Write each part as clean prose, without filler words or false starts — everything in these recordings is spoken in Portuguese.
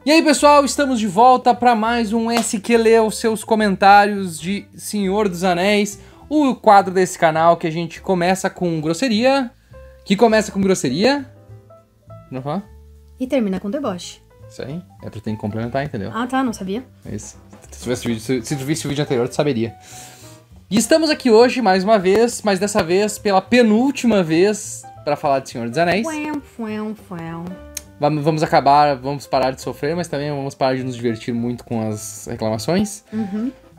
E aí, pessoal, estamos de volta para mais um SQ Lê os seus comentários de Senhor dos Anéis, o quadro desse canal que a gente começa com grosseria, Não falar? E termina com deboche. Isso aí, é pra ter que complementar, entendeu? Ah, tá, não sabia. É isso. Se tu visse o vídeo anterior, tu saberia. E estamos aqui hoje, mais uma vez, mas dessa vez pela penúltima vez, para falar de Senhor dos Anéis. Vamos parar de sofrer, mas também vamos parar de nos divertir muito com as reclamações.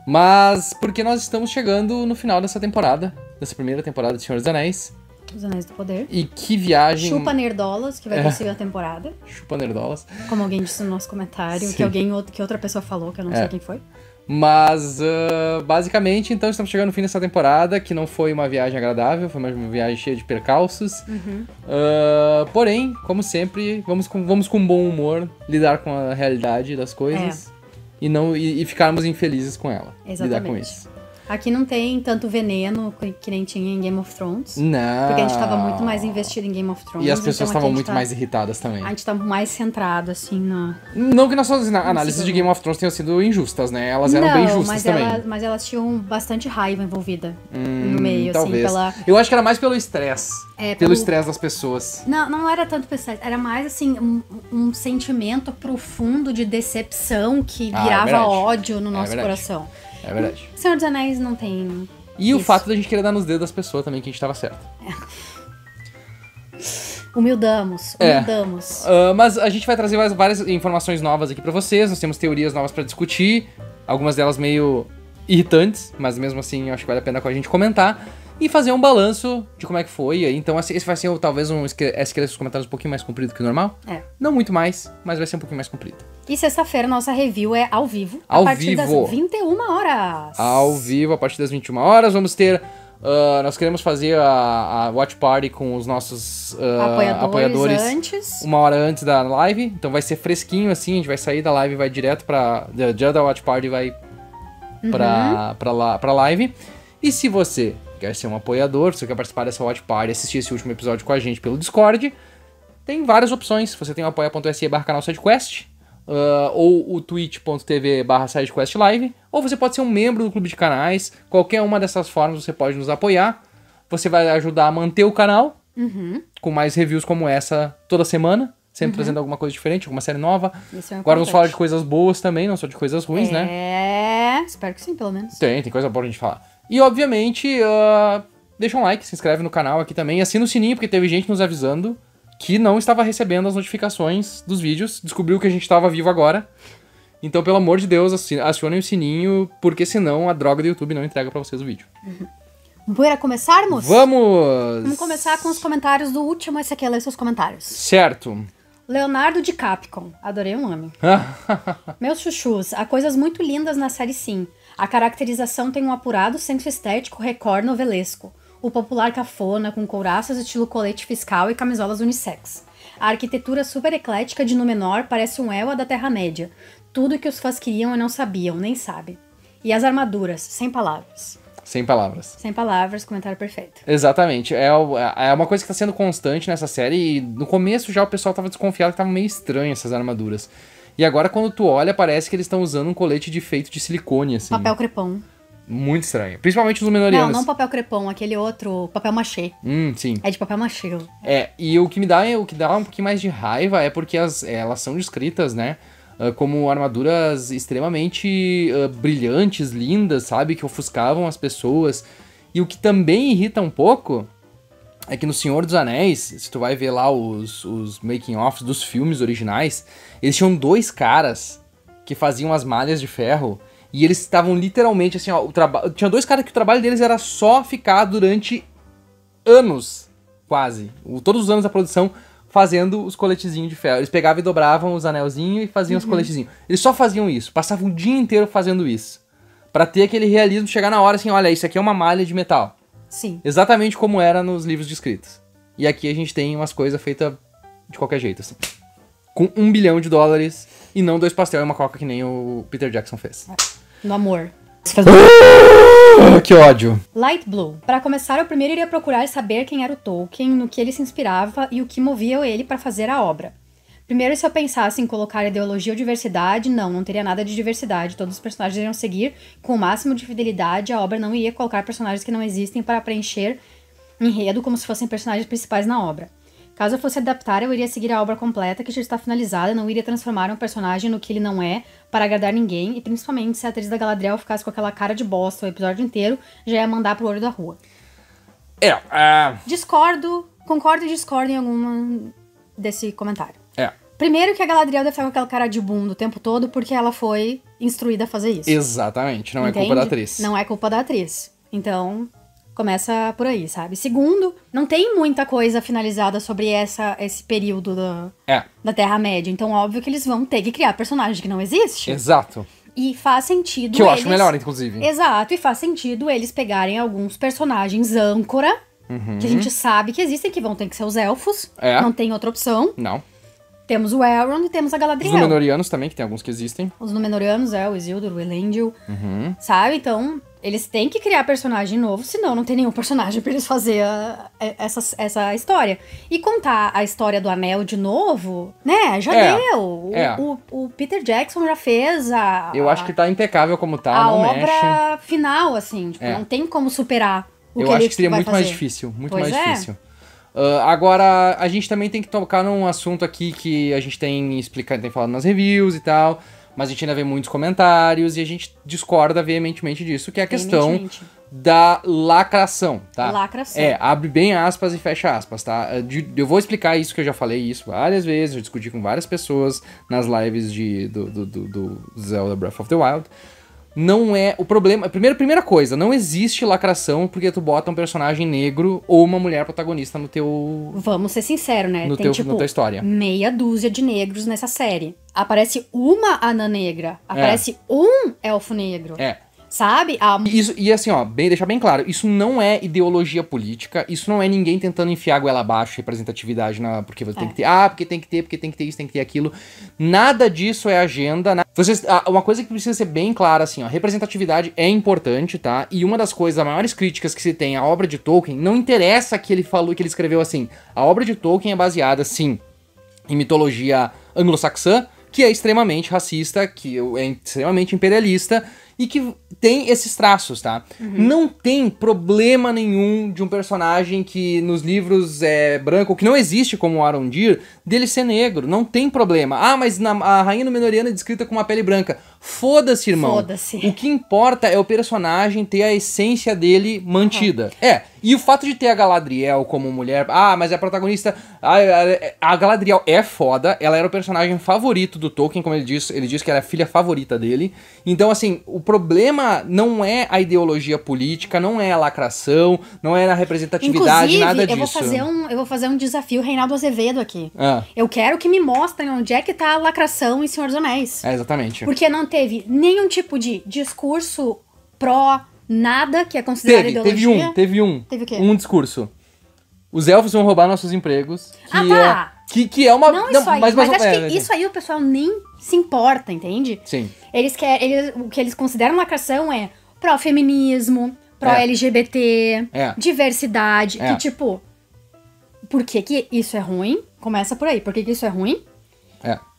Mas porque nós estamos chegando no final dessa temporada, dessa primeira temporada de Senhor dos Anéis. Os Anéis do Poder. E que viagem... Chupa Nerdolas, que vai ter a segunda temporada. Chupa Nerdolas. Como alguém disse no nosso comentário, Sim. que outra pessoa falou, que eu não sei quem foi. Mas, basicamente, então, estamos chegando no fim dessa temporada, que não foi uma viagem agradável, foi uma viagem cheia de percalços. Porém, como sempre, vamos com bom humor lidar com a realidade das coisas e ficarmos infelizes com ela. Exatamente. Lidar com isso. Aqui não tem tanto veneno que nem tinha em Game of Thrones. Não. Porque a gente tava muito mais investido em Game of Thrones. E as pessoas estavam muito tá, mais irritadas também. A gente tá mais centrado, assim, na... Não que nossas análises de Game of Thrones tenham sido injustas, né? Elas eram bem justas também. Mas elas tinham bastante raiva envolvida no meio, talvez. assim, Eu acho que era mais pelo estresse. Pelo estresse das pessoas. Não era tanto pelo estresse. Era mais, assim, um sentimento profundo de decepção que virava ódio no nosso coração. É verdade. Senhor dos Anéis não tem... E o fato da gente querer dar nos dedos das pessoas também, que a gente tava certo. Humildamos. Mas a gente vai trazer várias informações novas aqui pra vocês. Nós temos teorias novas pra discutir. Algumas delas meio irritantes, mas mesmo assim eu acho que vale a pena a gente comentar. E fazer um balanço de como é que foi. Então esse vai ser talvez um SQ dos comentários um pouquinho mais comprido que o normal. Não muito mais, mas vai ser um pouquinho mais comprido. E sexta-feira nossa review é ao vivo. A partir das 21 horas. Ao vivo, a partir das 21 horas. Vamos ter... nós queremos fazer a Watch Party com os nossos apoiadores antes. Uma hora antes da live. Então vai ser fresquinho assim. A gente vai sair da live e vai direto pra... Dia da Watch Party vai pra live. E se você quer ser um apoiador, se você quer participar dessa Watch Party, assistir esse último episódio com a gente pelo Discord, tem várias opções. Você tem o apoia.se/canal SideQuest, ou o twitch.tv/SideQuestLive, ou você pode ser um membro do clube de canais. Qualquer uma dessas formas você pode nos apoiar. Você vai ajudar a manter o canal, com mais reviews como essa toda semana, sempre trazendo alguma coisa diferente, alguma série nova. Agora vamos falar de coisas boas também, não só de coisas ruins, né? Espero que sim, pelo menos. Tem coisa boa pra gente falar. E, obviamente, deixa um like, se inscreve no canal aqui também. Assina o sininho, porque teve gente nos avisando que não estava recebendo as notificações dos vídeos. Descobriu que a gente estava vivo agora. Então, pelo amor de Deus, acionem o sininho, porque senão a droga do YouTube não entrega pra vocês o vídeo. Bora começarmos? Vamos começar com os comentários do último. Esse aqui é ler seus comentários. Certo. Leonardo de Capcom. Adorei o nome. Meus chuchus, há coisas muito lindas na série sim. A caracterização tem um apurado senso estético recorde novelesco. O popular cafona, com couraças estilo colete fiscal e camisolas unissex. A arquitetura super eclética de Númenor parece um Elba da Terra-média. Tudo que os fãs queriam e não sabiam, nem sabem. E as armaduras, sem palavras. Sem palavras. Sem palavras, comentário perfeito. Exatamente. É uma coisa que tá sendo constante nessa série. E no começo já o pessoal tava desconfiado que tava meio estranho essas armaduras. E agora quando tu olha, parece que eles estão usando um colete feito de silicone, assim. Papel crepom. Muito estranho. Principalmente os Númenóreanos. Não papel crepom, aquele outro, papel machê. Sim. É de papel machê. E o que dá um pouquinho mais de raiva é porque elas são descritas, né? Como armaduras extremamente brilhantes, lindas, sabe? Que ofuscavam as pessoas. E o que também irrita um pouco é que no Senhor dos Anéis, se tu vai ver lá os making-offs dos filmes originais, eles tinham 2 caras que faziam as malhas de ferro e eles estavam literalmente assim, tinha 2 caras que o trabalho deles era só ficar durante anos, quase, todos os anos da produção, fazendo os coletezinhos de ferro. Eles pegavam e dobravam os anelzinhos e faziam os coletezinhos. Eles só faziam isso, passavam o dia inteiro fazendo isso. Pra ter aquele realismo, chegar na hora assim, olha, isso aqui é uma malha de metal. Sim. Exatamente como era nos livros de escritos. E aqui a gente tem umas coisas feitas de qualquer jeito, assim. Com $1 bilhão e não 2 pastel e uma coca que nem o Peter Jackson fez. No amor. Que ódio. Light Blue. Para começar, eu primeiro iria procurar saber quem era o Tolkien, no que ele se inspirava e o que movia ele para fazer a obra. Primeiro, se eu pensasse em colocar ideologia ou diversidade, não teria nada de diversidade. Todos os personagens iriam seguir com o máximo de fidelidade. A obra não iria colocar personagens que não existem para preencher enredo como se fossem personagens principais na obra. Caso eu fosse adaptar, eu iria seguir a obra completa, que já está finalizada, não iria transformar um personagem no que ele não é, para agradar ninguém, e principalmente se a atriz da Galadriel ficasse com aquela cara de bosta o episódio inteiro, já ia mandar pro olho da rua. Concordo e discordo em alguma desse comentário. Primeiro que a Galadriel deve estar com aquela cara de bunda o tempo todo, porque ela foi instruída a fazer isso. Exatamente, não Entende? é culpa da atriz. Não é culpa da atriz. Então, começa por aí, sabe? Segundo, não tem muita coisa finalizada sobre esse período da Terra-média. Então, óbvio que eles vão ter que criar personagem que não existe. Exato. E faz sentido que eu acho melhor, inclusive. Exato, e faz sentido eles pegarem alguns personagens âncora, que a gente sabe que existem, que vão ter que ser os elfos. Não tem outra opção. Não. Temos o Elrond e temos a Galadriel. Os Númenóreanos também, que tem alguns que existem. Os Númenóreanos, o Isildur, o Elendil. Sabe? Então, eles têm que criar personagem novo, senão não tem nenhum personagem pra eles fazer essa história. E contar a história do Anel de novo, né? Já deu. O Peter Jackson já fez Eu acho que tá impecável como tá, a não obra mexe. final, assim. Tipo, não tem como superar o Eu que acho ele que seria vai muito fazer. mais difícil, muito Pois mais difícil. Agora, a gente também tem que tocar num assunto aqui que a gente tem falado nas reviews e tal, mas a gente ainda vê muitos comentários e a gente discorda veementemente disso, que é a questão da lacração, tá? Lacração. Abre bem aspas e fecha aspas, tá? Eu vou explicar isso, que eu já falei isso várias vezes, eu discuti com várias pessoas nas lives do Zelda Breath of the Wild. Não é o problema. Primeira coisa, não existe lacração porque tu bota um personagem negro ou uma mulher protagonista no teu. Vamos ser sinceros, né? Tem na tua história. Meia dúzia de negros nessa série. Aparece uma anã negra. Aparece um elfo negro. Sabe? E assim, ó, deixar bem claro, isso não é ideologia política, isso não é ninguém tentando enfiar a goela abaixo, representatividade, porque você tem que ter, porque tem que ter, porque tem que ter isso, tem que ter aquilo. Nada disso é agenda. Uma coisa que precisa ser bem clara, assim, ó, representatividade é importante, tá? E uma das coisas, as maiores críticas que se tem à obra de Tolkien, não interessa que ele falou, que ele escreveu assim, a obra de Tolkien é baseada, sim, em mitologia anglo-saxã, que é extremamente racista, que é extremamente imperialista, e que tem esses traços, tá? Não tem problema nenhum de um personagem que nos livros é branco, que não existe como o Arondir, dele ser negro. Não tem problema. Mas a Rainha Númenóreana é descrita com uma pele branca. Foda-se, irmão. Foda-se. O que importa é o personagem ter a essência dele mantida. E o fato de ter a Galadriel como mulher... mas é a protagonista... A Galadriel é foda. Ela era o personagem favorito do Tolkien, como ele disse que era a filha favorita dele. Então, assim, o problema não é a ideologia política, não é a lacração, não é a representatividade, nada disso. Eu vou fazer um desafio Reinaldo Azevedo aqui. Eu quero que me mostrem onde é que tá a lacração em Senhor dos Anéis. Exatamente. Porque não teve nenhum tipo de discurso pró nada que é considerado ideologia. Teve um. Teve o quê? Um discurso. Os elfos vão roubar nossos empregos. Que é uma... Não, isso aí. Mas acho que isso aí o pessoal nem se importa, entende? Sim. O que eles consideram lacração é pró-feminismo, pró-LGBT, diversidade. Que tipo... Por que isso é ruim? Começa por aí. Por que isso é ruim?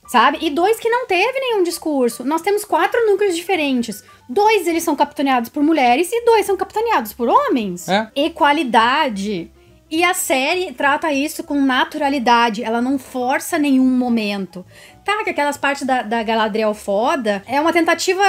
Sabe? E 2 que não teve nenhum discurso. Nós temos 4 núcleos diferentes. 2 eles são capitaneados por mulheres e 2 são capitaneados por homens. Equalidade. E a série trata isso com naturalidade. Ela não força nenhum momento. Tá, que aquelas partes da Galadriel foda é uma tentativa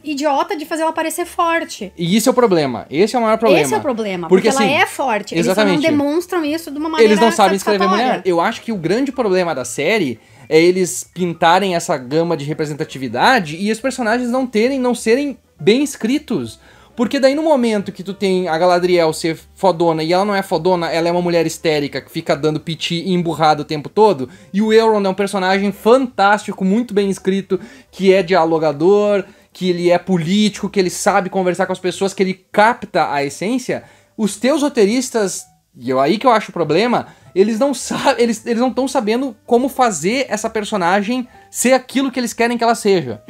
idiota de fazer ela parecer forte. E isso é o problema. Esse é o maior problema. Esse é o problema. Porque ela é forte. Exatamente. Eles só não demonstram isso de uma maneira Eles não sabem escrever mulher. Eu acho que o grande problema da série é eles pintarem essa gama de representatividade e os personagens não serem bem escritos. Porque daí no momento que tu tem a Galadriel ser fodona e ela não é fodona, ela é uma mulher histérica que fica dando piti e emburrada o tempo todo, e o Elrond é um personagem fantástico, muito bem escrito, que é dialogador, que ele é político, que ele sabe conversar com as pessoas, que ele capta a essência, os teus roteiristas, e aí que eu acho o problema, eles não estão sabendo como fazer essa personagem ser aquilo que eles querem que ela seja.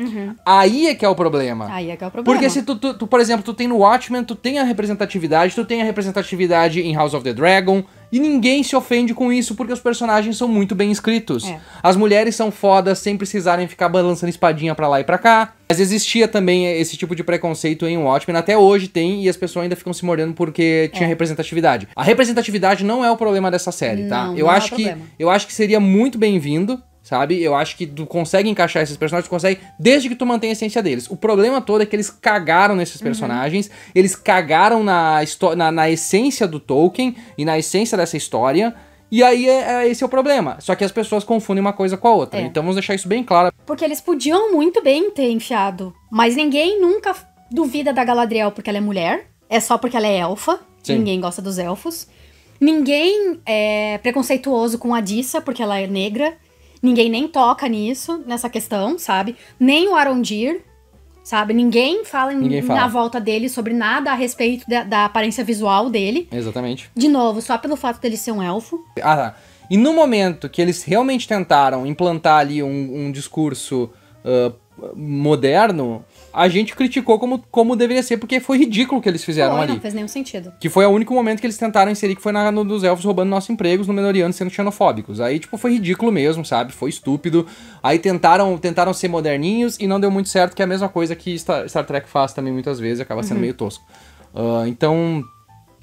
Aí é que é o problema. Porque se tu, por exemplo, tu tem no Watchmen, tu tem a representatividade em House of the Dragon, E ninguém se ofende com isso, porque os personagens são muito bem escritos. As mulheres são fodas sem precisarem ficar balançando espadinha pra lá e pra cá. Mas existia também esse tipo de preconceito em Watchmen, até hoje tem, e as pessoas ainda ficam se mordendo porque tinha representatividade. A representatividade não é o problema dessa série, tá? Não, eu não acho é o que problema. eu acho que seria muito bem-vindo, sabe? Eu acho que tu consegue encaixar esses personagens, tu consegue, desde que tu mantenha a essência deles. O problema todo é que eles cagaram nesses personagens, eles cagaram na essência do Tolkien e na essência dessa história. E aí, esse é o problema. Só que as pessoas confundem uma coisa com a outra. Então vamos deixar isso bem claro. Porque eles podiam muito bem ter enfiado. Mas ninguém nunca duvida da Galadriel porque ela é mulher. É só porque ela é elfa. Sim. Ninguém gosta dos elfos. Ninguém é preconceituoso com a Dissa porque ela é negra. Ninguém nem toca nisso, nessa questão, sabe? Nem o Arondir, sabe? Ninguém fala na volta dele sobre nada a respeito da aparência visual dele. Exatamente. De novo, só pelo fato dele ser um elfo. Ah, tá. E no momento que eles realmente tentaram implantar ali um discurso moderno, a gente criticou como deveria ser, porque foi ridículo o que eles fizeram ali. Não fez nenhum sentido. Que foi o único momento que eles tentaram inserir, que foi no dos elfos roubando nossos empregos, no Menoriano sendo xenofóbicos. Aí, tipo, foi ridículo mesmo, sabe? Foi estúpido. Aí tentaram ser moderninhos e não deu muito certo, que é a mesma coisa que Star Trek faz também muitas vezes, acaba sendo meio tosco. Então...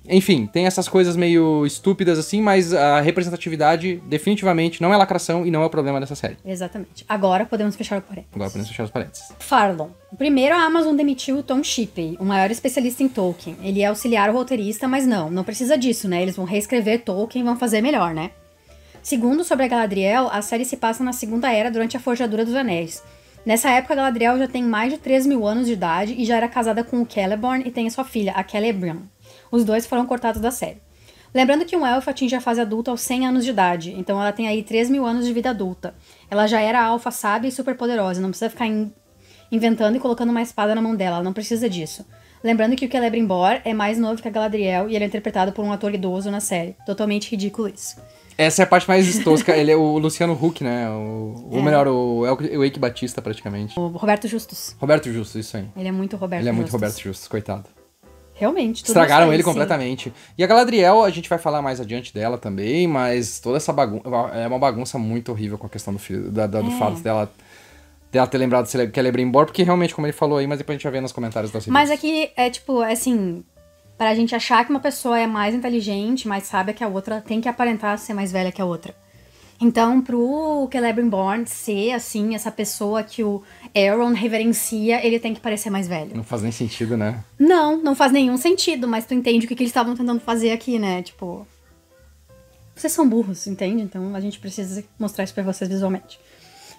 Enfim, tem essas coisas meio estúpidas assim, mas a representatividade definitivamente não é lacração e não é o problema dessa série. Exatamente. Agora podemos fechar o parênteses. Agora podemos fechar os parênteses. Farlon. Primeiro, a Amazon demitiu o Tom Shippey, o maior especialista em Tolkien. Ele é auxiliar roteirista, mas não precisa disso, né? Eles vão reescrever Tolkien e vão fazer melhor, né? Segundo, sobre a Galadriel, a série se passa na Segunda Era durante a Forjadura dos Anéis. Nessa época, a Galadriel já tem mais de 3.000 anos de idade e já era casada com o Celeborn e tem a sua filha, a Celebrian. Os dois foram cortados da série. Lembrando que um elfo atinge a fase adulta aos 100 anos de idade, então ela tem aí 3.000 anos de vida adulta. Ela já era alfa, sábia e super poderosa, não precisa ficar inventando e colocando uma espada na mão dela, ela não precisa disso. Lembrando que o Celebrimbor é mais novo que a Galadriel e ele é interpretado por um ator idoso na série. Totalmente ridículo isso. Essa é a parte mais tosca, ele é o Luciano Huck, né? Ou melhor, o Eike Batista, praticamente. O Roberto Justus. Roberto Justus, isso aí. Ele é muito Roberto Justus. Ele é muito Roberto Justus, coitado. Realmente. Estragaram ele completamente. E a Galadriel, a gente vai falar mais adiante dela também, mas toda essa bagunça... É uma bagunça muito horrível com a questão do fato dela ter lembrado de Celebrimbor, porque realmente, como ele falou aí, mas depois a gente vai ver nos comentários das Mas aqui é tipo, assim... Pra gente achar que uma pessoa é mais inteligente, mais sábia que a outra, tem que aparentar ser mais velha que a outra. Então, pro Celebrimbor ser, assim, essa pessoa que o Elrond reverencia, ele tem que parecer mais velho. Não faz nem sentido, né? Não faz nenhum sentido, mas tu entende o que eles estavam tentando fazer aqui, né? Tipo... Vocês são burros, entende? Então a gente precisa mostrar isso pra vocês visualmente.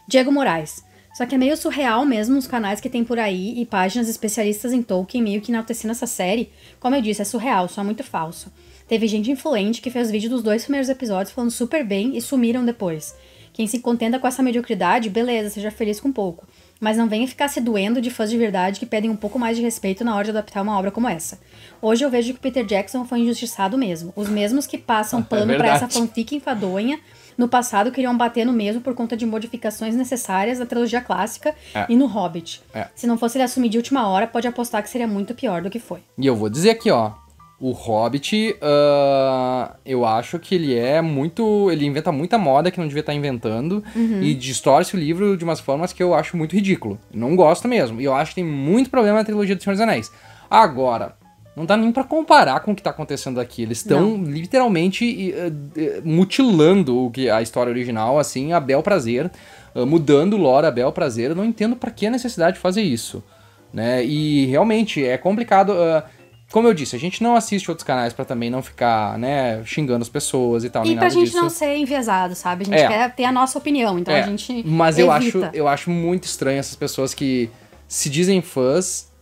Diego Moraes. Só que é meio surreal mesmo os canais que tem por aí e páginas especialistas em Tolkien meio que enaltecendo essa série. Como eu disse, é surreal, só muito falso. Teve gente influente que fez vídeo dos 2 primeiros episódios falando super bem e sumiram depois. Quem se contenta com essa mediocridade, beleza, seja feliz com pouco. Mas não venha ficar se doendo de fãs de verdade que pedem um pouco mais de respeito na hora de adaptar uma obra como essa. Hoje eu vejo que Peter Jackson foi injustiçado mesmo. Os mesmos que passam pano pra essa fanfic enfadonha no passado queriam bater no mesmo por conta de modificações necessárias na trilogia clássica e no Hobbit. Se não fosse ele assumir de última hora, pode apostar que seria muito pior do que foi. E eu vou dizer aqui, ó, o Hobbit, eu acho que ele é muito... Ele inventa muita moda que não devia estar inventando e distorce o livro de umas formas que eu acho muito ridículo. Não gosto mesmo. E eu acho que tem muito problema na trilogia do Senhor dos Anéis. Agora... Não dá nem pra comparar com o que tá acontecendo aqui. Eles estão literalmente mutilando a história original, assim, a bel prazer. Mudando o lore a bel prazer. Eu não entendo pra que a necessidade de fazer isso. Né? E realmente é complicado. Como eu disse, a gente não assiste outros canais pra também não ficar, né, xingando as pessoas e tal. E pra gente não ser enviesado, sabe? A gente quer ter a nossa opinião, então a gente Mas eu acho muito estranho essas pessoas que se dizem fãs...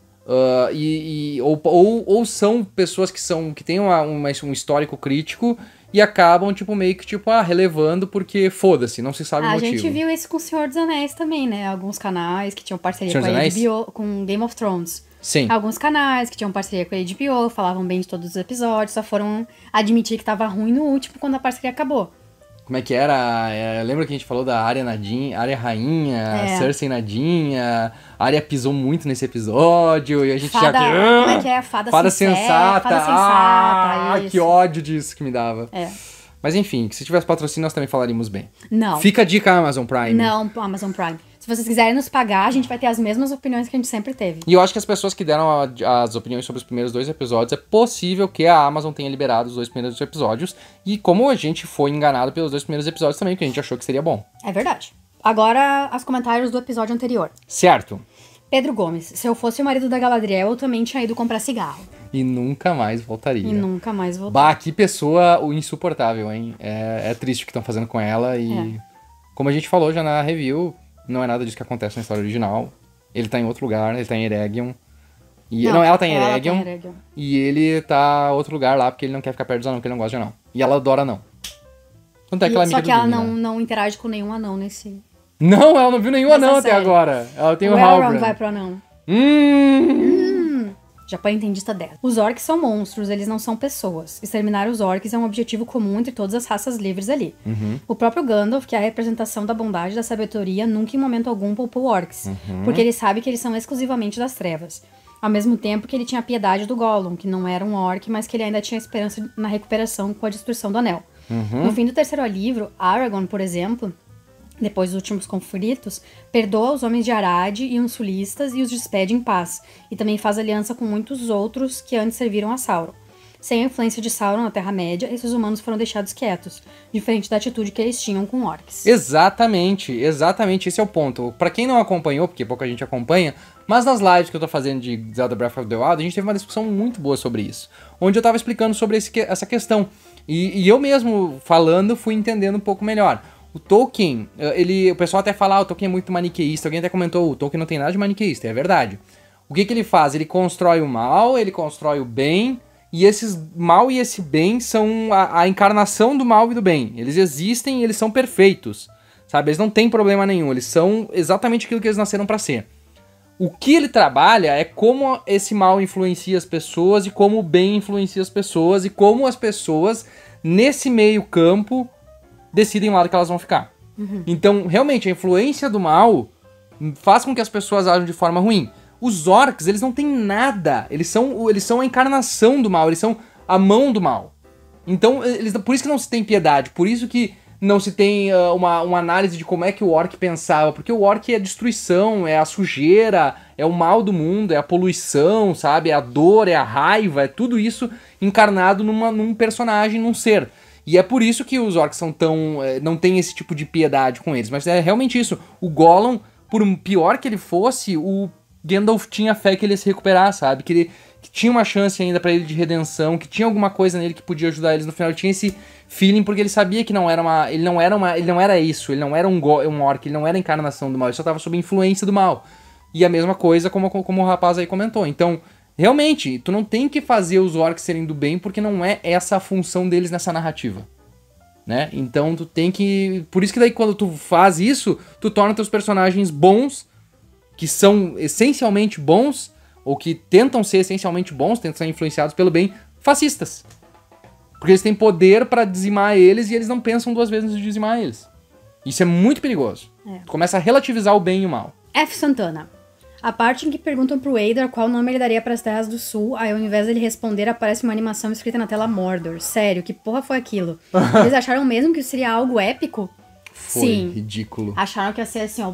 ou são pessoas que têm um histórico crítico e acabam, tipo, meio que, tipo, relevando porque foda-se, não se sabe o motivo. A gente viu isso com o Senhor dos Anéis também, né? Alguns canais que tinham parceria com a HBO, com Game of Thrones. Sim. Alguns canais que tinham parceria com a HBO, falavam bem de todos os episódios, só foram admitir que tava ruim no último quando a parceria acabou. Como é que era? Lembra que a gente falou da Arya Nadinha, Arya Rainha, Cersei Nadinha, a Arya pisou muito nesse episódio e a gente já... Como é que é? Fada sensata. Fada sensata, isso. Que ódio disso que me dava. Mas enfim, se tivesse patrocínio, nós também falaríamos bem. Não. Fica a dica, Amazon Prime. Não, Amazon Prime. Se vocês quiserem nos pagar, a gente vai ter as mesmas opiniões que a gente sempre teve. E eu acho que as pessoas que deram as opiniões sobre os primeiros 2 episódios, é possível que a Amazon tenha liberado os 2 primeiros episódios. E como a gente foi enganado pelos 2 primeiros episódios também, que a gente achou que seria bom. É verdade. Agora, os comentários do episódio anterior. Certo. Pedro Gomes. Se eu fosse o marido da Galadriel, eu também tinha ido comprar cigarro. E nunca mais voltaria. E nunca mais voltaria. Bah, que pessoa insuportável, hein? É triste o que estão fazendo com ela e... Como a gente falou já na review, não é nada disso que acontece na história original. Ele tá em outro lugar, ele tá em Eregion. Não, ela tá em Eregion. E ele tá em outro lugar lá porque ele não quer ficar perto dos anão, porque ele não gosta de anão. E ela adora anão. Tanto é que ela Só que ela não interage com nenhum anão nesse... Não, ela não viu nenhum anão até agora. Ela tem o Halbrand. Vai pro anão. Japão entendista dela. Os orcs são monstros, eles não são pessoas. Exterminar os orcs é um objetivo comum entre todas as raças livres ali. O próprio Gandalf, que é a representação da bondade e da sabedoria, nunca em momento algum poupou orcs. Porque ele sabe que eles são exclusivamente das trevas. Ao mesmo tempo que ele tinha piedade do Gollum, que não era um orc, mas que ele ainda tinha esperança na recuperação com a destruição do anel. No fim do terceiro livro, Aragorn, por exemplo... depois dos últimos conflitos, perdoa os homens de Arad e uns sulistas e os despede em paz, e também faz aliança com muitos outros que antes serviram a Sauron. Sem a influência de Sauron na Terra-média, esses humanos foram deixados quietos, diferente da atitude que eles tinham com orcs. Exatamente, esse é o ponto. Pra quem não acompanhou, porque pouca gente acompanha, mas nas lives que eu tô fazendo de Zelda Breath of the Wild, a gente teve uma discussão muito boa sobre isso, onde eu tava explicando sobre essa questão, e eu mesmo falando fui entendendo um pouco melhor. O Tolkien, o pessoal até fala, o Tolkien é muito maniqueísta, alguém até comentou, o Tolkien não tem nada de maniqueísta, é verdade. O que ele faz? Ele constrói o mal, ele constrói o bem, e esses mal e esse bem são a encarnação do mal e do bem. Eles existem e eles são perfeitos, sabe? Eles não têm problema nenhum, eles são exatamente aquilo que eles nasceram pra ser. O que ele trabalha é como esse mal influencia as pessoas e como o bem influencia as pessoas e como as pessoas, nesse meio campo, decidem o lado que elas vão ficar. Então, realmente, a influência do mal faz com que as pessoas ajam de forma ruim. Os orcs, eles não têm nada. Eles são a encarnação do mal, eles são a mão do mal. Então, por isso que não se tem piedade, por isso que não se tem uma análise de como é que o orc pensava, porque o orc é a destruição, é a sujeira, é o mal do mundo, é a poluição, sabe? É a dor, é a raiva, é tudo isso encarnado num personagem, num ser. E é por isso que os orcs são tão... não tem esse tipo de piedade com eles. Mas é realmente isso. O Gollum, por pior que ele fosse, o Gandalf tinha fé que ele ia se recuperar, sabe? Que tinha uma chance ainda pra ele de redenção, que tinha alguma coisa nele que podia ajudar eles no final. Ele tinha esse feeling porque ele sabia que ele não era isso, ele não era um orc, ele não era a encarnação do mal, ele só tava sob influência do mal. E a mesma coisa como o rapaz aí comentou. Então... realmente, tu não tem que fazer os orcs serem do bem, porque não é essa a função deles nessa narrativa, né? Então tu tem que... por isso que daí quando tu faz isso, tu torna teus personagens bons, que são essencialmente bons, ou que tentam ser essencialmente bons, tentam ser influenciados pelo bem, fascistas. Porque eles têm poder pra dizimar eles e eles não pensam 2 vezes em dizimar eles. Isso é muito perigoso. Tu começa a relativizar o bem e o mal. F. Santana. A parte em que perguntam pro Eidar qual nome ele daria pras Terras do Sul, aí ao invés dele responder, aparece uma animação escrita na tela Mordor. Sério, que porra foi aquilo? Eles acharam mesmo que isso seria algo épico? Foi Sim. Ridículo. Acharam que ia ser assim, ó...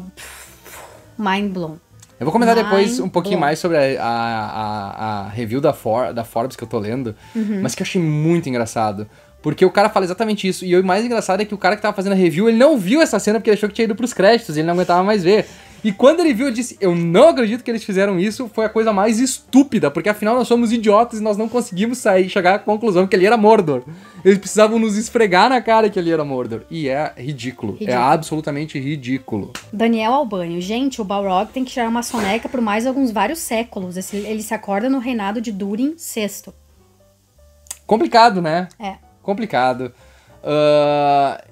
mind blown. Eu vou comentar depois um pouquinho mais sobre a review da Forbes que eu tô lendo, mas que eu achei muito engraçado. Porque o cara fala exatamente isso. E o mais engraçado é que o cara que tava fazendo a review, ele não viu essa cena porque ele achou que tinha ido pros créditos, e ele não aguentava mais ver. E quando ele viu, ele disse, eu não acredito que eles fizeram isso, foi a coisa mais estúpida, porque afinal nós somos idiotas e nós não conseguimos chegar à conclusão que ele era Mordor. Eles precisavam nos esfregar na cara que ele era Mordor. E é ridículo. É absolutamente ridículo. Daniel Albânio. Gente, o Balrog tem que tirar uma soneca por mais vários séculos. Ele se acorda no reinado de Durin VI. Complicado, né? É. Complicado.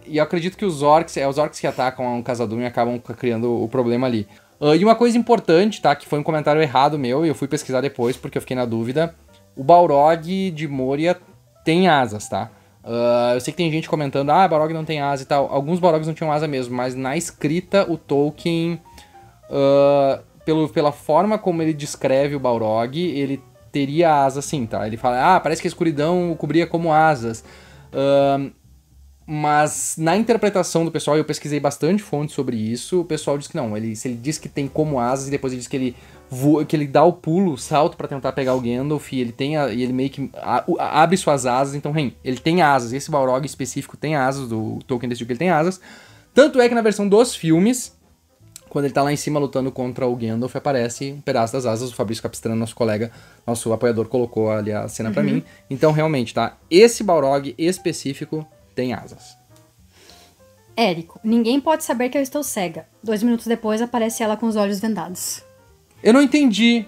E eu acredito que os orcs que atacam um Khazad-dûm e acabam criando o problema ali. E uma coisa importante, tá? Que foi um comentário errado meu e eu fui pesquisar depois porque eu fiquei na dúvida. O Balrog de Moria tem asas, tá? Eu sei que tem gente comentando, Balrog não tem asa e tal. Alguns Balrogs não tinham asa mesmo, mas na escrita o Tolkien, pela forma como ele descreve o Balrog, ele teria asa sim, tá? Ele fala, parece que a escuridão o cobria como asas. Mas na interpretação do pessoal, eu pesquisei bastante fontes sobre isso, o pessoal diz que não. Se ele diz que tem como asas e depois ele diz que ele voa, que ele dá o pulo, o salto pra tentar pegar o Gandalf e ele meio que abre suas asas. Então, ele tem asas. Esse Balrog específico tem asas, do Tolkien decidiu que ele tem asas. Tanto é que na versão dos filmes, quando ele tá lá em cima lutando contra o Gandalf, aparece um pedaço das asas. O Fabrício Capistrano, nosso colega, nosso apoiador, colocou ali a cena pra mim. Então, realmente, tá? Esse Balrog específico tem asas. Érico, ninguém pode saber que eu estou cega. 2 minutos depois, aparece ela com os olhos vendados. Eu não entendi.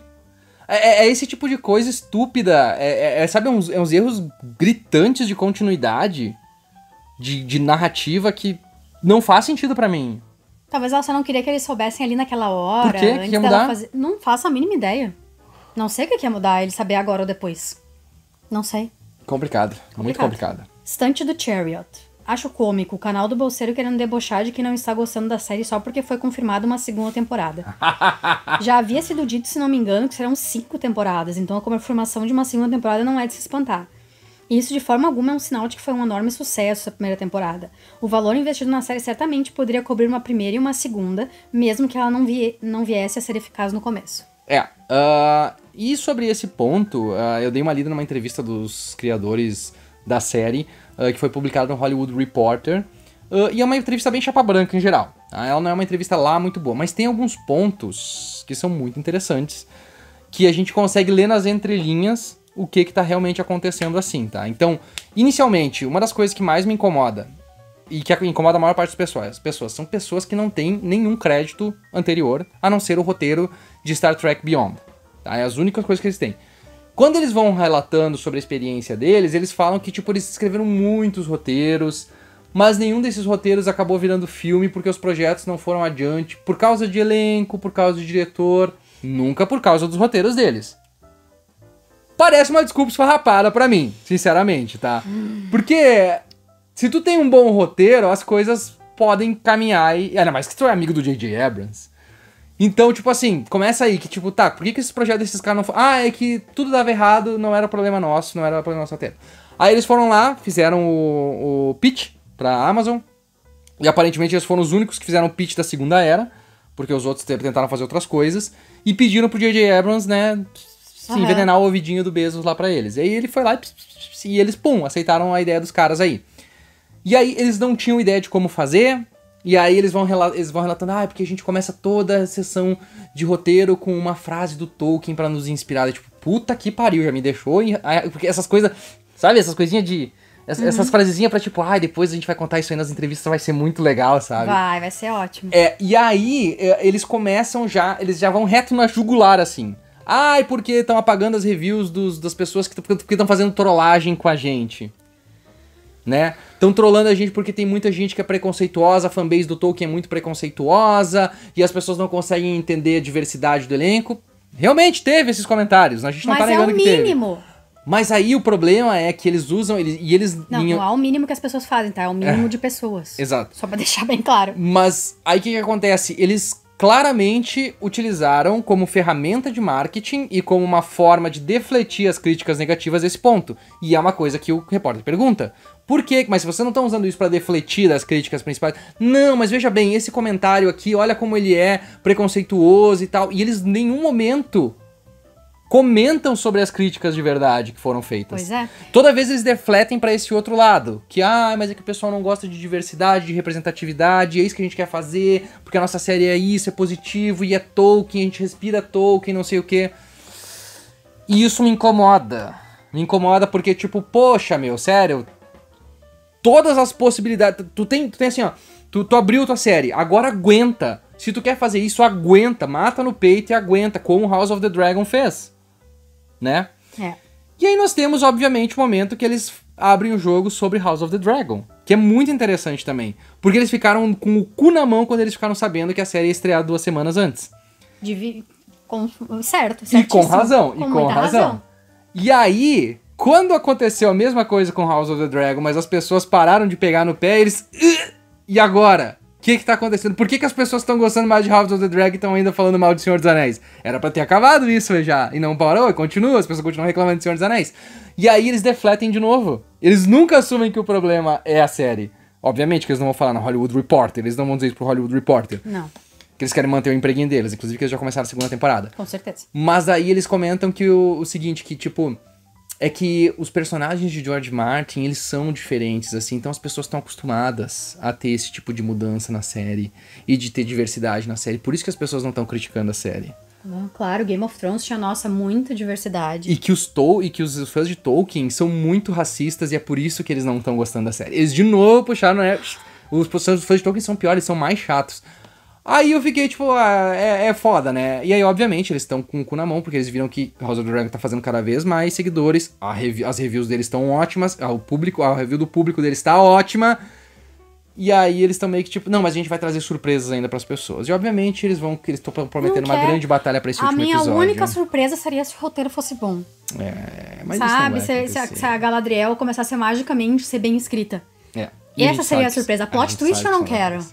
É esse tipo de coisa estúpida. Sabe, uns erros gritantes de continuidade, de narrativa que não faz sentido pra mim. Talvez ela só não queria que eles soubessem ali naquela hora. Por quê? O que ia mudar? Não faço a mínima ideia. Não sei o que ia mudar, ele saber agora ou depois. Não sei. Complicado. Muito complicado. Estante do Chariot. Acho cômico o canal do Bolseiro querendo debochar de que não está gostando da série só porque foi confirmada uma segunda temporada. Já havia sido dito, se não me engano, que serão 5 temporadas, então a confirmação de uma segunda temporada não é de se espantar. E isso de forma alguma é um sinal de que foi um enorme sucesso a primeira temporada. O valor investido na série certamente poderia cobrir uma primeira e uma segunda, mesmo que ela não viesse a ser eficaz no começo. E sobre esse ponto, eu dei uma lida numa entrevista dos criadores da série, que foi publicada no Hollywood Reporter, e é uma entrevista bem chapa branca em geral. Tá? Ela não é uma entrevista lá muito boa, mas tem alguns pontos que são muito interessantes, que a gente consegue ler nas entrelinhas o que tá realmente acontecendo assim, tá? Então, inicialmente, uma das coisas que mais me incomoda, e que incomoda a maior parte das pessoas, são pessoas que não têm nenhum crédito anterior, a não ser o roteiro de Star Trek Beyond. Tá? É as únicas coisas que eles têm. Quando eles vão relatando sobre a experiência deles, eles falam que, tipo, eles escreveram muitos roteiros, mas nenhum desses roteiros acabou virando filme porque os projetos não foram adiante por causa de elenco, por causa de diretor, nunca por causa dos roteiros deles. Parece uma desculpa esfarrapada pra mim, sinceramente, tá? Porque se tu tem um bom roteiro, as coisas podem caminhar e... Ainda mais que tu é amigo do J.J. Abrams. Então, tipo assim, começa aí que, tipo, tá, por que esses projetos desses caras não foram... é que tudo dava errado, não era problema nosso, não era problema nosso roteiro. Aí eles foram lá, fizeram o pitch pra Amazon, e aparentemente eles foram os únicos que fizeram o pitch da segunda era, porque os outros tentaram fazer outras coisas, e pediram pro J.J. Abrams, né, envenenar o ouvidinho do Bezos lá pra eles. E aí ele foi lá e eles, aceitaram a ideia dos caras aí. E aí eles não tinham ideia de como fazer... E aí eles vão relatando, porque a gente começa toda a sessão de roteiro com uma frase do Tolkien pra nos inspirar. Tipo, puta que pariu, já me deixou... Porque essas coisas, sabe? Essas coisinhas de... Essas frasezinhas pra tipo, depois a gente vai contar isso aí nas entrevistas, vai ser muito legal, sabe? Vai ser ótimo. E aí eles eles já vão reto na jugular, assim. Porque estão apagando as reviews das pessoas que estão fazendo trollagem com a gente. Né? Estão trollando a gente porque tem muita gente que é preconceituosa, a fanbase do Tolkien é muito preconceituosa, e as pessoas não conseguem entender a diversidade do elenco. Realmente teve esses comentários, a gente não tá negando que teve. Mas é o mínimo. Mas aí o problema é que eles usam... Não é o mínimo que as pessoas fazem, tá? É o mínimo de pessoas. Exato. Só pra deixar bem claro. Mas aí o que acontece? Eles claramente utilizaram como ferramenta de marketing e como uma forma de defletir as críticas negativas esse ponto. E é uma coisa que o repórter pergunta. Por quê? Mas se você não tá usando isso pra defletir das críticas principais... Não, mas veja bem, esse comentário aqui, olha como ele é preconceituoso e tal. E eles em nenhum momento comentam sobre as críticas de verdade que foram feitas. Pois é. Toda vez eles defletem pra esse outro lado. Que, mas é que o pessoal não gosta de diversidade, de representatividade, é isso que a gente quer fazer, porque a nossa série é isso, é positivo, e é Tolkien, a gente respira Tolkien, não sei o quê. E isso me incomoda. Me incomoda porque, tipo, poxa, meu, sério... Todas as possibilidades... Tu tem assim, ó... Tu abriu tua série, agora aguenta. Se tu quer fazer isso, aguenta. Mata no peito e aguenta, como House of the Dragon fez. Né? E aí nós temos, obviamente, o momento que eles abrem o jogo sobre House of the Dragon. Que é muito interessante também. Porque eles ficaram com o cu na mão quando eles ficaram sabendo que a série ia estrear 2 semanas antes. Certo. E com razão. E aí... Quando aconteceu a mesma coisa com House of the Dragon, mas as pessoas pararam de pegar no pé, eles... E agora? O que tá acontecendo? Por que as pessoas estão gostando mais de House of the Dragon e estão ainda falando mal de Senhor dos Anéis? Era pra ter acabado isso já. E não parou, e continua, as pessoas continuam reclamando de Senhor dos Anéis. E aí eles defletem de novo. Eles nunca assumem que o problema é a série. Obviamente que eles não vão falar na Hollywood Reporter, eles não vão dizer isso pro Hollywood Reporter. Não. Que eles querem manter o empreguinho deles, inclusive que eles já começaram a segunda temporada. Com certeza. Mas aí eles comentam que o seguinte, que tipo... É que os personagens de George Martin, eles são diferentes, assim, então as pessoas estão acostumadas a ter esse tipo de mudança na série e de ter diversidade na série. Por isso que as pessoas não estão criticando a série. Claro, Game of Thrones tinha, nossa, muita diversidade. E que os fãs de Tolkien são muito racistas e é por isso que eles não estão gostando da série. Eles de novo puxaram, né? Os fãs de Tolkien são piores, são mais chatos. Aí eu fiquei, tipo, é foda, né? E aí, obviamente, eles estão com o cu na mão, porque eles viram que House of the Dragon tá fazendo cada vez mais seguidores, as reviews deles estão ótimas, a review do público deles tá ótima, e aí eles estão meio que, tipo, não, mas a gente vai trazer surpresas ainda pras pessoas. E, obviamente, eles estão prometendo uma grande batalha pra esse último episódio. A minha única surpresa seria se o roteiro fosse bom. Mas sabe? Isso não vai se a Galadriel começasse magicamente a ser bem escrita. Essa seria a surpresa. Plot twist eu não quero.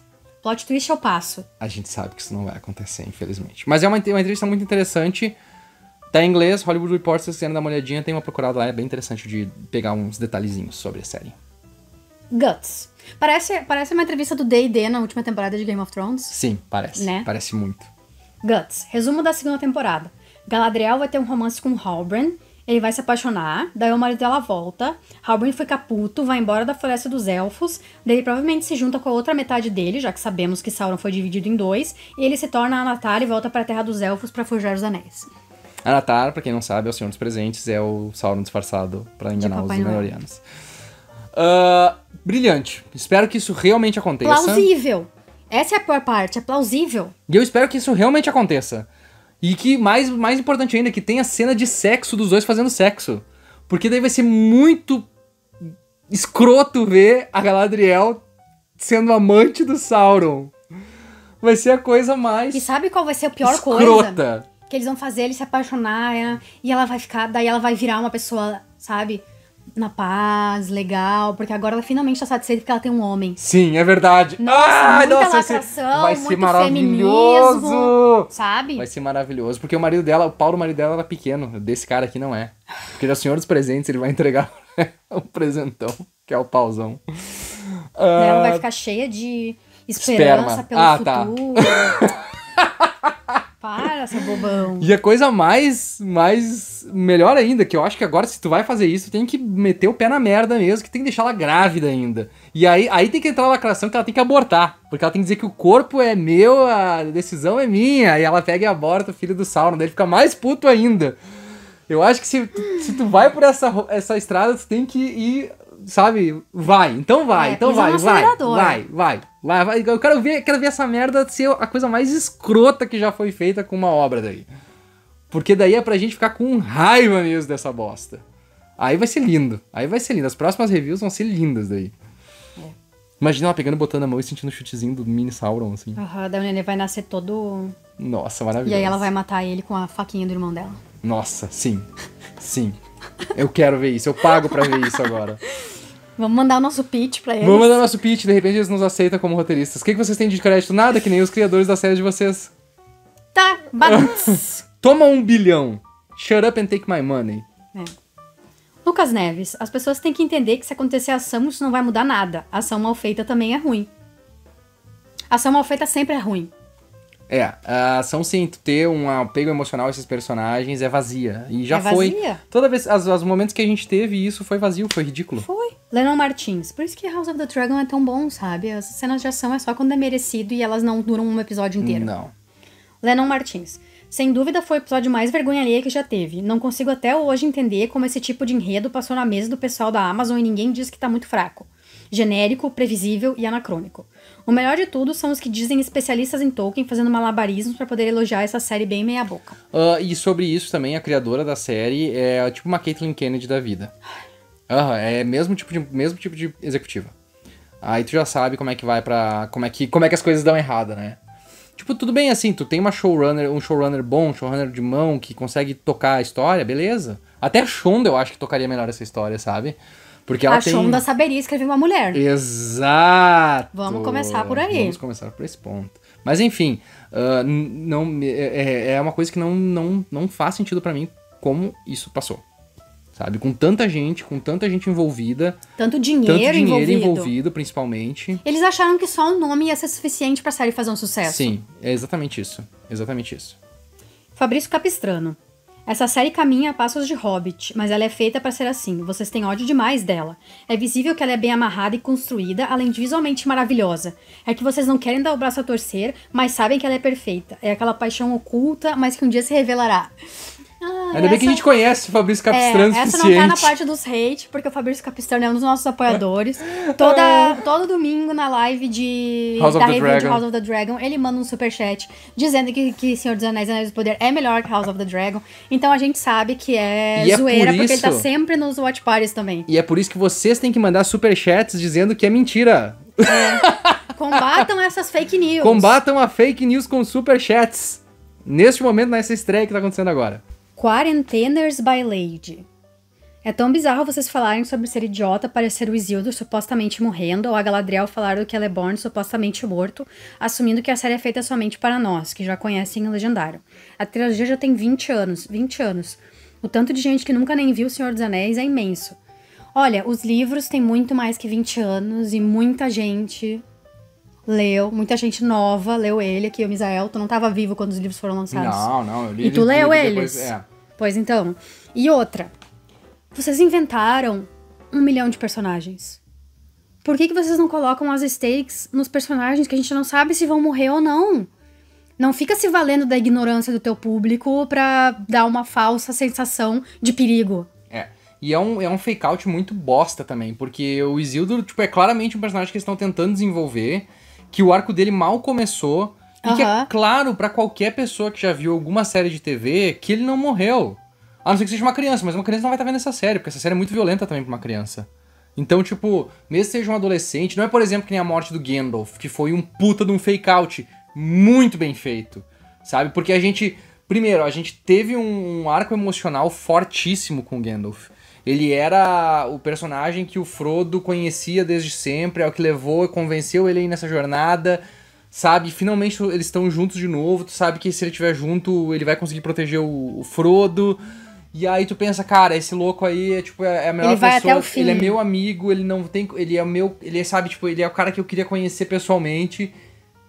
Plot twist eu passo. A gente sabe que isso não vai acontecer, infelizmente. Mas é uma entrevista muito interessante. Tá em inglês, Hollywood Reporter, se vocês quiserem dar uma olhadinha, tem uma procurada lá, é bem interessante de pegar uns detalhezinhos sobre a série. Guts. Parece uma entrevista do D&D na última temporada de Game of Thrones. Sim, parece. Né? Parece muito. Guts. Resumo da segunda temporada. Galadriel vai ter um romance com Halbrand. Ele vai se apaixonar, daí o marido dela volta, Halbrand fica puto, vai embora da Floresta dos Elfos, daí ele provavelmente se junta com a outra metade dele, já que sabemos que Sauron foi dividido em dois, e ele se torna Anatar e volta para a Terra dos Elfos para forjar os anéis. Anatar, pra quem não sabe, é o Senhor dos Presentes, é o Sauron disfarçado pra enganar os Númenóreanos. Brilhante. Espero que isso realmente aconteça. Plausível. Essa é a pior parte, é plausível. E eu espero que isso realmente aconteça. E que, mais importante ainda, que tenha cena de sexo dos dois fazendo sexo. Porque daí vai ser muito escroto ver a Galadriel sendo amante do Sauron. Vai ser a coisa mais E sabe qual vai ser a pior escrota. coisa? Que eles vão fazer ele se apaixonar e ela vai ficar... Daí ela vai virar uma pessoa, sabe... Na paz, legal, porque agora ela finalmente tá satisfeita porque ela tem um homem. Sim, é verdade. Nossa, muita lacração, vai ser muito maravilhoso. feminismo, sabe? Vai ser maravilhoso, porque o pau do marido dela era pequeno, desse cara aqui não é. Porque ele é o Senhor dos Presentes, ele vai entregar um presentão, que é o pauzão. Ela vai ficar cheia de esperança pelo futuro. Para, seu bobão. E a coisa melhor ainda, que eu acho que agora se tu vai fazer isso, tem que meter o pé na merda mesmo, que tem que deixar ela grávida ainda. E aí tem que entrar a lacração que ela tem que abortar, porque ela tem que dizer que o corpo é meu, a decisão é minha, e ela pega e aborta o filho do Sauron, daí ele fica mais puto ainda. Eu acho que se tu vai por essa estrada, tu tem que ir, sabe, vai. Eu quero ver essa merda ser a coisa mais escrota que já foi feita com uma obra daí. Porque daí é pra gente ficar com raiva mesmo dessa bosta. Aí vai ser lindo. As próximas reviews vão ser lindas daí. Imagina ela pegando, botando a mão e sentindo o chutezinho do mini Sauron, assim. Daí o nenê vai nascer todo... Nossa, maravilhoso. E aí ela vai matar ele com a faquinha do irmão dela. Nossa, sim. Sim. Eu quero ver isso. Eu pago pra ver isso agora. Vamos mandar o nosso pitch pra eles. Vamos mandar o nosso pitch. De repente eles nos aceitam como roteiristas. O que vocês têm de crédito? Nada, que nem os criadores da série de vocês. Tá, bats. Toma 1 bilhão. Shut up and take my money. Lucas Neves, as pessoas têm que entender que se acontecer ação, isso não vai mudar nada. Ação mal feita também é ruim. Ação mal feita sempre é ruim. A ação sim, tu ter um apego emocional a esses personagens é vazia. E já foi. Vazia. Toda vez, os momentos que a gente teve isso foi vazio, foi ridículo. Foi. Lennon Martins. Por isso que House of the Dragon é tão bom, sabe? As cenas de ação é só quando é merecido e elas não duram um episódio inteiro. Não. Lennon Martins. Sem dúvida foi o episódio mais vergonha alheia que já teve. Não consigo até hoje entender como esse tipo de enredo passou na mesa do pessoal da Amazon e ninguém diz que tá muito fraco. Genérico, previsível e anacrônico. O melhor de tudo são os que dizem especialistas em Tolkien fazendo malabarismos pra poder elogiar essa série bem meia boca. E sobre isso também, a criadora da série é tipo uma Caitlyn Kennedy da vida. É mesmo tipo de executiva. Aí tu já sabe como é que vai pra... Como é que as coisas dão errada, né? Tipo, tudo bem assim, tu tem um showrunner bom, um showrunner de mão que consegue tocar a história, beleza. Até a Shonda eu acho que tocaria melhor essa história, sabe? Porque ela Shonda saberia escrever uma mulher. Exato! Vamos começar por aí. Vamos começar por esse ponto. Mas enfim, é uma coisa que não faz sentido pra mim como isso passou. sabe? Com tanta gente envolvida. Tanto dinheiro envolvido, principalmente. Eles acharam que só o nome ia ser suficiente pra série fazer um sucesso. Sim, é exatamente isso. Exatamente isso. Fabrício Capistrano. Essa série caminha a passos de Hobbit, mas ela é feita pra ser assim. Vocês têm ódio demais dela. É visível que ela é bem amarrada e construída, além de visualmente maravilhosa. É que vocês não querem dar o braço a torcer, mas sabem que ela é perfeita. É aquela paixão oculta, mas que um dia se revelará. Ainda bem que a gente conhece o Fabrício Capistrano o suficiente. Essa não tá na parte dos hate, porque o Fabrício Capistrano é um dos nossos apoiadores. Todo domingo na live da review de House of the Dragon, ele manda um superchat dizendo que Senhor dos Anéis e Anéis do Poder é melhor que House of the Dragon. Então a gente sabe que é zoeira, porque ele tá sempre nos watch parties também. E é por isso que vocês têm que mandar superchats dizendo que é mentira. Combatam essas fake news. Combatam a fake news com superchats. Neste momento, nessa estreia que tá acontecendo agora. Quarenteners by Lady. É tão bizarro vocês falarem sobre ser idiota, parecer o Isildur supostamente morrendo, ou a Galadriel falar do Celeborn supostamente morto, assumindo que a série é feita somente para nós, que já conhecem o Legendário. A trilogia já tem 20 anos. O tanto de gente que nunca nem viu O Senhor dos Anéis é imenso. Olha, os livros têm muito mais que 20 anos e muita gente leu, muita gente nova leu ele, aqui o Misael, tu não tava vivo quando os livros foram lançados. Não, eu li. E tu leu eles? Depois, Pois então. E outra, vocês inventaram 1 milhão de personagens. Por que vocês não colocam as stakes nos personagens que a gente não sabe se vão morrer ou não? Não fica se valendo da ignorância do teu público pra dar uma falsa sensação de perigo. E é um fake out muito bosta também, porque o Isildur, tipo, é claramente um personagem que eles estão tentando desenvolver, que o arco dele mal começou, e que é claro pra qualquer pessoa que já viu alguma série de TV que ele não morreu. A não ser que seja uma criança, mas uma criança não vai estar vendo essa série, porque essa série é muito violenta também pra uma criança. Então, tipo, mesmo que seja um adolescente, não é, por exemplo, que nem a morte do Gandalf, que foi um puta de um fake out muito bem feito, sabe? Porque a gente teve um arco emocional fortíssimo com o Gandalf. Ele era o personagem que o Frodo conhecia desde sempre, é o que levou, convenceu ele aí nessa jornada, sabe? Finalmente eles estão juntos de novo, tu sabe que se ele estiver junto, ele vai conseguir proteger o Frodo. E aí tu pensa, cara, esse louco aí é a melhor ele vai pessoa, até o fim. Ele é meu amigo, ele não tem, ele é o cara que eu queria conhecer pessoalmente,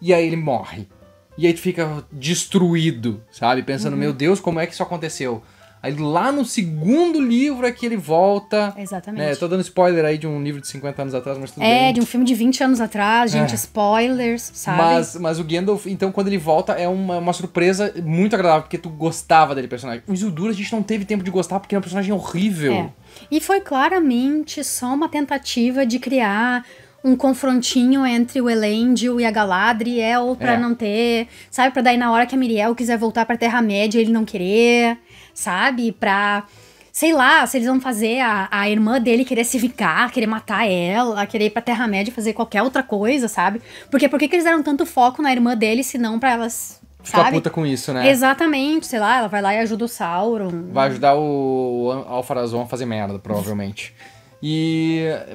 e aí ele morre. E aí tu fica destruído, sabe? Pensando, meu Deus, como é que isso aconteceu? Aí lá no segundo livro é que ele volta. Exatamente. Né? Tô dando spoiler aí de um livro de 50 anos atrás, mas tudo bem. De um filme de 20 anos atrás, gente, spoilers, sabe? Mas o Gandalf, então, quando ele volta, é uma surpresa muito agradável, porque tu gostava dele, personagem. O Isildur a gente não teve tempo de gostar, porque é um personagem horrível. E foi claramente só uma tentativa de criar um confrontinho entre o Elendil e a Galadriel pra não ter, sabe? Pra daí na hora que a Miriel quiser voltar pra Terra-média ele não querer, sabe? Pra, sei lá, se eles vão fazer a irmã dele querer se vingar, querer matar ela, querer ir pra Terra-média fazer qualquer outra coisa, sabe? Porque por que eles deram tanto foco na irmã dele se não pra elas... Fica puta com isso, né? Exatamente, sei lá, ela vai lá e ajuda o Sauron. Vai ajudar o Alpharazon a fazer merda, provavelmente.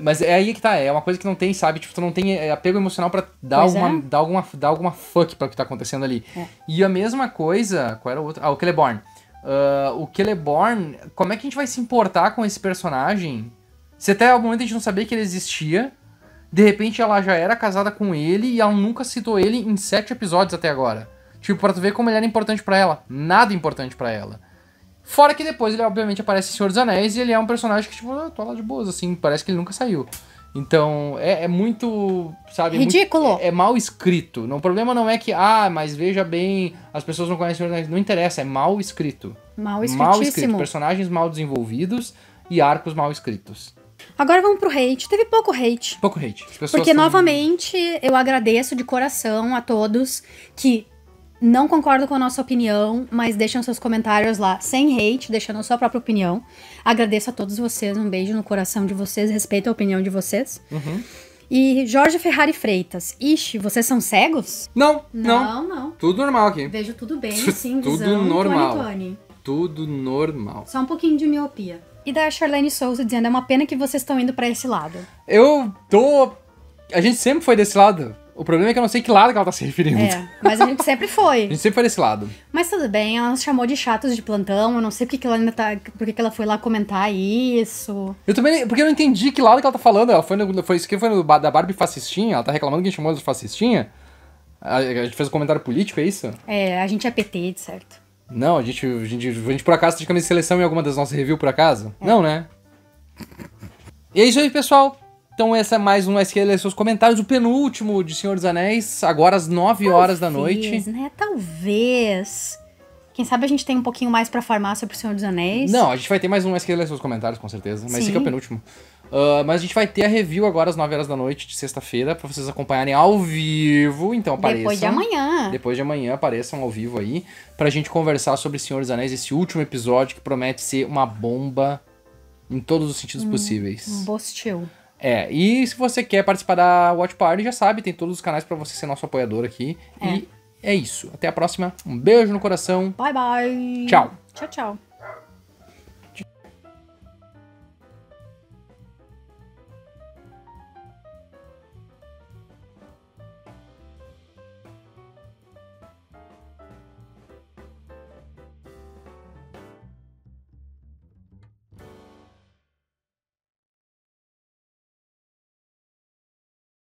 Mas é aí que tá, é uma coisa que não tem, sabe? Tipo, tu não tem apego emocional pra dar alguma fuck pra o que tá acontecendo ali. E a mesma coisa, qual era o outro? O Celeborn. O Celeborn, como é que a gente vai se importar com esse personagem se até o momento a gente não sabia que ele existia, de repente ela já era casada com ele e ela nunca citou ele em 7 episódios até agora. Tipo, pra tu ver como ele era importante pra ela. Nada importante pra ela. Fora que depois ele obviamente aparece em Senhor dos Anéis e ele é um personagem que, tipo, tô lá de boas, assim, parece que ele nunca saiu. Então, é muito, sabe... Ridículo. É mal escrito. O problema não é que, mas veja bem, as pessoas não conhecem Senhor dos Anéis. Não interessa, é mal escrito. Mal escrito. Personagens mal desenvolvidos e arcos mal escritos. Agora vamos pro hate. Teve pouco hate. Pouco hate. Porque, novamente, eu agradeço de coração a todos que não concordam com a nossa opinião, mas deixam seus comentários lá sem hate, deixando a sua própria opinião. Agradeço a todos vocês, um beijo no coração de vocês, respeito a opinião de vocês. E Jorge Ferrari Freitas. Ixi, vocês são cegos? Não. Tudo normal aqui. Vejo tudo bem, sim, tudo visão, normal. Tony. Tudo normal. Só um pouquinho de miopia. E da Charlene Souza dizendo, é uma pena que vocês estão indo pra esse lado. A gente sempre foi desse lado. O problema é que eu não sei que lado que ela tá se referindo. Mas a gente sempre foi. A gente sempre foi desse lado. Mas tudo bem, ela nos chamou de chatos de plantão, eu não sei porque ela ainda tá... Por que ela foi lá comentar isso. Eu também... Porque eu não entendi que lado que ela tá falando. Ela foi isso que foi da Barbie fascistinha? Ela tá reclamando que a gente chamou ela de fascistinha? A gente fez um comentário político, é isso? A gente é PT, de certo. Não, a gente por acaso tá de camisa de seleção em alguma das nossas reviews, por acaso? Não, né? E é isso aí, pessoal. Então esse é mais um SQ Lê Seus Comentários, o penúltimo de Senhor dos Anéis, agora às 9 horas da noite. Né? Talvez. Quem sabe a gente tem um pouquinho mais pra farmar sobre o Senhor dos Anéis. Não, a gente vai ter mais um SQ Lê Seus Comentários, com certeza. Mas Sim. esse aqui é o penúltimo. Mas a gente vai ter a review agora às 9 horas da noite de sexta-feira, pra vocês acompanharem ao vivo. Então apareçam. Depois de amanhã. Depois de amanhã apareçam ao vivo aí, pra gente conversar sobre Senhor dos Anéis, esse último episódio que promete ser uma bomba em todos os sentidos possíveis. Bostil. E se você quer participar da Watch Party, já sabe, tem todos os canais pra você ser nosso apoiador aqui. E é isso. Até a próxima. Um beijo no coração. Bye, bye. Tchau. Tchau, tchau.